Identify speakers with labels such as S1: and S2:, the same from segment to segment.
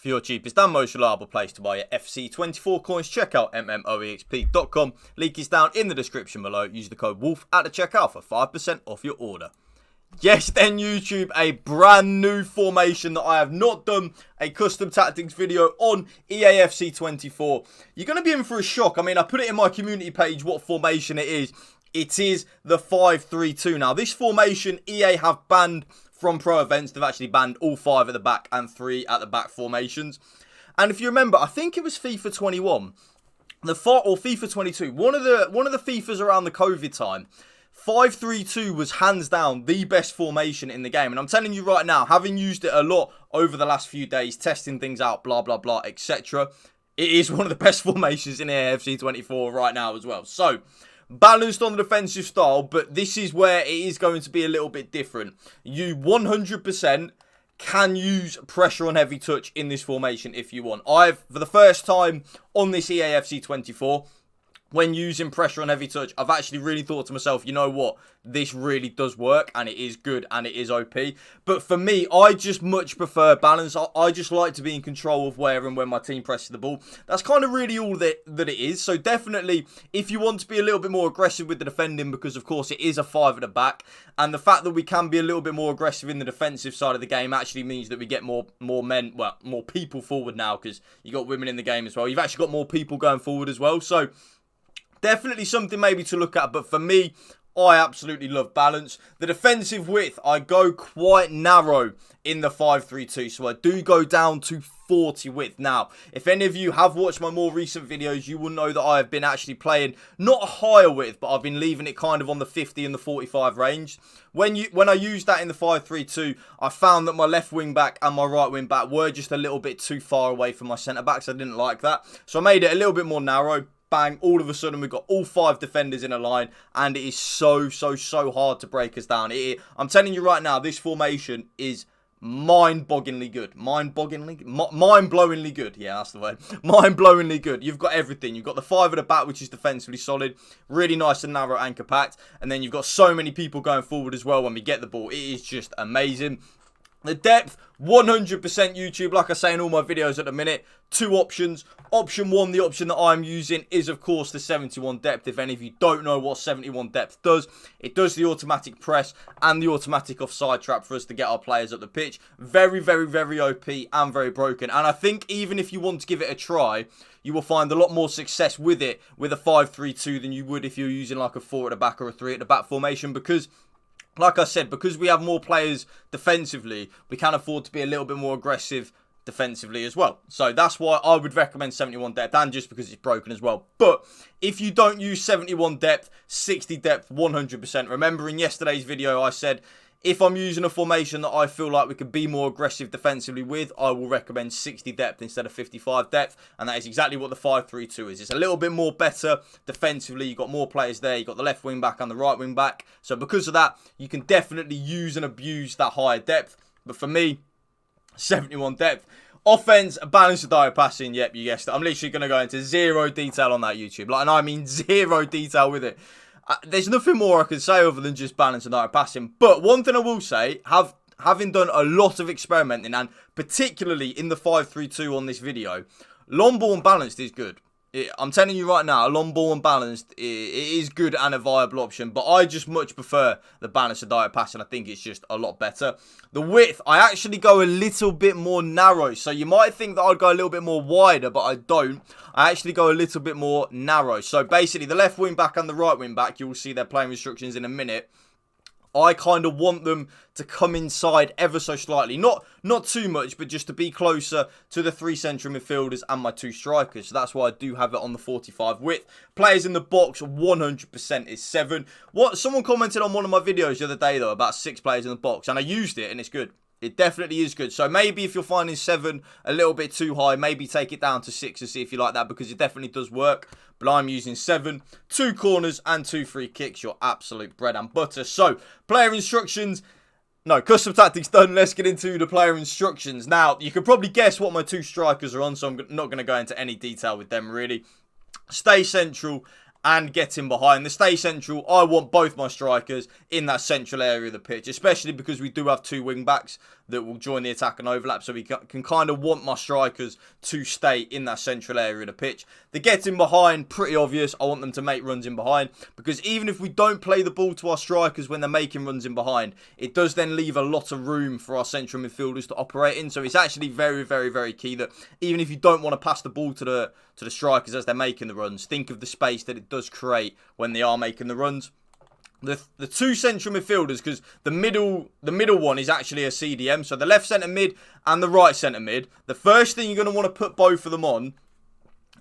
S1: For your cheapest and most reliable place to buy your FC24 coins, check out mmoexp.com. Link is down in the description below. Use the code WOLF at the checkout for 5% off your order. Yes, then YouTube, a brand new formation that I have not done a custom tactics video on EAFC 24. You're going to be in for a shock. I mean, I put it in my community page what formation it is. It is the 5-3-2. Now, this formation EA have banned from pro events. They've actually banned all 5 at the back and 3 at the back formations. And if you remember, I think it was FIFA 21, or FIFA 22, one of the FIFAs around the COVID time. 5-3-2 was hands down the best formation in the game. And I'm telling you right now, having used it a lot over the last few days, testing things out, blah, blah, blah, etc. It is one of the best formations in AFC 24 right now as well. So, balanced on the defensive style, but this is where it is going to be a little bit different. You 100% can use pressure on heavy touch in this formation if you want. For the first time on this EAFC 24, when using pressure on heavy touch, I've actually really thought to myself, you know what? This really does work, and it is good, and it is OP. But for me, I just much prefer balance. I just like to be in control of where and when my team presses the ball. That's kind of really all that it is. So definitely, if you want to be a little bit more aggressive with the defending, because of course it is a 5 at the back, and the fact that we can be a little bit more aggressive in the defensive side of the game actually means that we get more people forward now, because you got women in the game as well. You've actually got more people going forward as well. So definitely something maybe to look at, but for me, I absolutely love balance. The defensive width, I go quite narrow in the 5-3-2, so I do go down to 40 width. Now, if any of you have watched my more recent videos, you will know that I have been actually playing not a higher width, but I've been leaving it kind of on the 50 and the 45 range. When I used that in the 5-3-2, I found that my left wing back and my right wing back were just a little bit too far away from my centre backs. I didn't like that, so I made it a little bit more narrow. Bang, all of a sudden we've got all 5 defenders in a line, and it is so hard to break us down. I'm telling you right now, this formation is mind-bogglingly good. Mind-blowingly good. Yeah, that's the word. Mind-blowingly good. You've got everything. You've got the 5 at the back, which is defensively solid, really nice and narrow and compact, and then you've got so many people going forward as well when we get the ball. It is just amazing. The depth, 100% YouTube, like I say in all my videos at the minute. 2 options. Option 1, the option that I'm using, is of course the 71 depth. If any of you don't know what 71 depth does, it does the automatic press and the automatic offside trap for us to get our players up the pitch. Very OP and very broken. And I think even if you want to give it a try, you will find a lot more success with it with a 5-3-2 than you would if you're using like a 4 at the back or a 3 at the back formation, because like I said, because we have more players defensively, we can afford to be a little bit more aggressive defensively as well. So that's why I would recommend 71 depth, and just because it's broken as well. But if you don't use 71 depth, 60 depth, 100%. Remember in yesterday's video I said, if I'm using a formation that I feel like we could be more aggressive defensively with, I will recommend 60 depth instead of 55 depth. And that is exactly what the 5-3-2 is. It's a little bit more better defensively. You've got more players there. You've got the left wing back and the right wing back. So because of that, you can definitely use and abuse that higher depth. But for me, 71 depth. Offense, balance of dive passing. Yep, you guessed it. I'm literally going to go into zero detail on that, YouTube. Like, and I mean zero detail with it. There's nothing more I can say other than just balance and direct passing. But one thing I will say, having done a lot of experimenting, and particularly in the 5-3-2 on this video, long ball and balanced is good. I'm telling you right now, a long ball and balanced, it is good and a viable option. But I just much prefer the balance of direct passing. I think it's just a lot better. The width, I actually go a little bit more narrow. So you might think that I'd go a little bit more wider, but I don't. I actually go a little bit more narrow. So basically, the left wing back and the right wing back, you will see their playing instructions in a minute. I kind of want them to come inside ever so slightly. Not too much, but just to be closer to the 3 central midfielders and my 2 strikers. So that's why I do have it on the 45 width. Players in the box, 100% is 7. Someone commented on one of my videos the other day, though, about 6 players in the box. And I used it, and it's good. It definitely is good. So maybe if you're finding 7 a little bit too high, maybe take it down to 6 and see if you like that, because it definitely does work. But I'm using 7, 2 corners and 2 free kicks. Your absolute bread and butter. So, player instructions. No, custom tactics done. Let's get into the player instructions. Now, you can probably guess what my 2 strikers are on, so I'm not going to go into any detail with them, really. Stay central and get in behind. The stay central, I want both my strikers in that central area of the pitch, especially because we do have 2 wing backs that will join the attack and overlap, so we can kind of want my strikers to stay in that central area of the pitch. The getting behind, pretty obvious. I want them to make runs in behind, because even if we don't play the ball to our strikers when they're making runs in behind, it does then leave a lot of room for our central midfielders to operate in. So it's actually very, very, very key that even if you don't want to pass the ball to the strikers as they're making the runs, think of the space that it does create when they are making the runs. The two central midfielders, because the middle one is actually a CDM, so the left centre mid and the right centre mid. The first thing you're going to want to put both of them on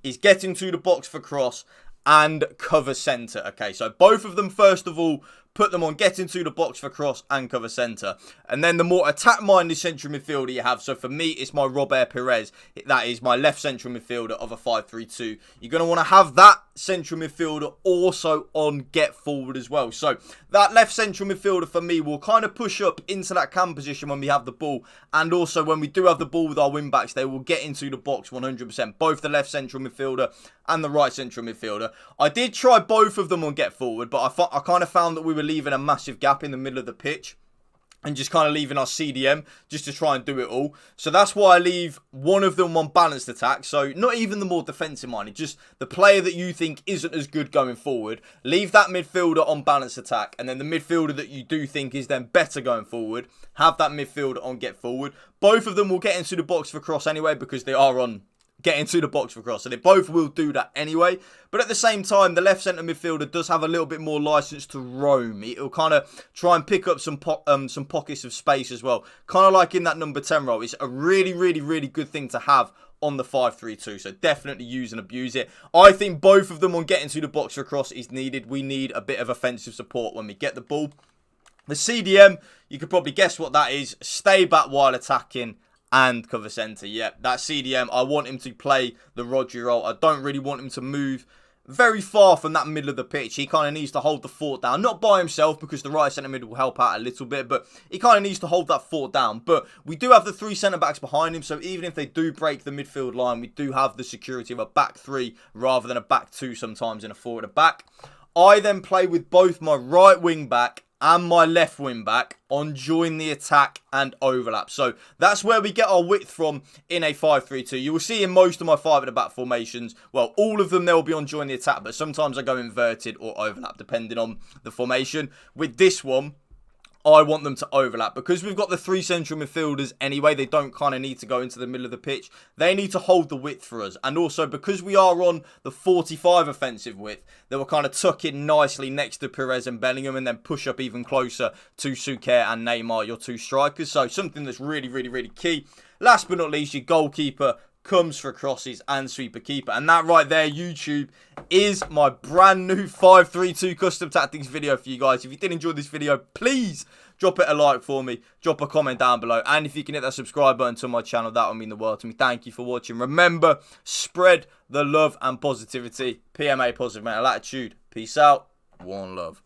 S1: is getting to the box for cross and cover centre. Okay, so both of them, first of all, put them on getting to the box for cross and cover centre. And then the more attack-minded central midfielder you have, so for me, it's my Robert Perez. That is my left central midfielder of a 5-3-2. You're going to want to have that central midfielder also on get forward as well. So that left central midfielder for me will kind of push up into that cam position when we have the ball. And also when we do have the ball with our wing backs, they will get into the box 100%. Both the left central midfielder and the right central midfielder. I did try both of them on get forward, but I kind of found that we were leaving a massive gap in the middle of the pitch and just kind of leaving our CDM just to try and do it all. So that's why I leave one of them on balanced attack. So not even the more defensive minded, just the player that you think isn't as good going forward. Leave that midfielder on balanced attack, and then the midfielder that you do think is then better going forward, have that midfielder on get forward. Both of them will get into the box for cross anyway, because they are on get into the box for cross, so they both will do that anyway. But at the same time, the left centre midfielder does have a little bit more license to roam. It'll kind of try and pick up some pockets of space as well, kind of like in that number 10 role. It's a really, really, really good thing to have on the 5-3-2, so definitely use and abuse it. I think both of them on getting to the box for cross is needed. We need a bit of offensive support when we get the ball. The CDM, you could probably guess what that is. Stay back while attacking and cover centre. Yeah, that CDM, I want him to play the Rodri role. I don't really want him to move very far from that middle of the pitch. He kind of needs to hold the fort down. Not by himself, because the right centre mid will help out a little bit, but he kind of needs to hold that fort down. But we do have the three centre backs behind him, so even if they do break the midfield line, we do have the security of a back three rather than a back two sometimes in a four at the back. I then play with both my right wing back and my left wing back on join the attack and overlap. So that's where we get our width from in a 5-3-2. You will see in most of my 5 at the back formations, well, all of them, they'll be on join the attack, but sometimes I go inverted or overlap depending on the formation. With this one, I want them to overlap, because we've got the three central midfielders anyway. They don't kind of need to go into the middle of the pitch. They need to hold the width for us. And also, because we are on the 45 offensive width, they will kind of tuck in nicely next to Perez and Bellingham, and then push up even closer to Suker and Neymar, your two strikers. So something that's really, really, really key. Last but not least, your goalkeeper comes for crosses and sweeper keeper. And that right there, YouTube, is my brand new 5-3-2 custom tactics video for you guys. If you did enjoy this video, please drop it a like for me. Drop a comment down below. And if you can hit that subscribe button to my channel, that would mean the world to me. Thank you for watching. Remember, spread the love and positivity. PMA, positive mental attitude. Peace out. One love.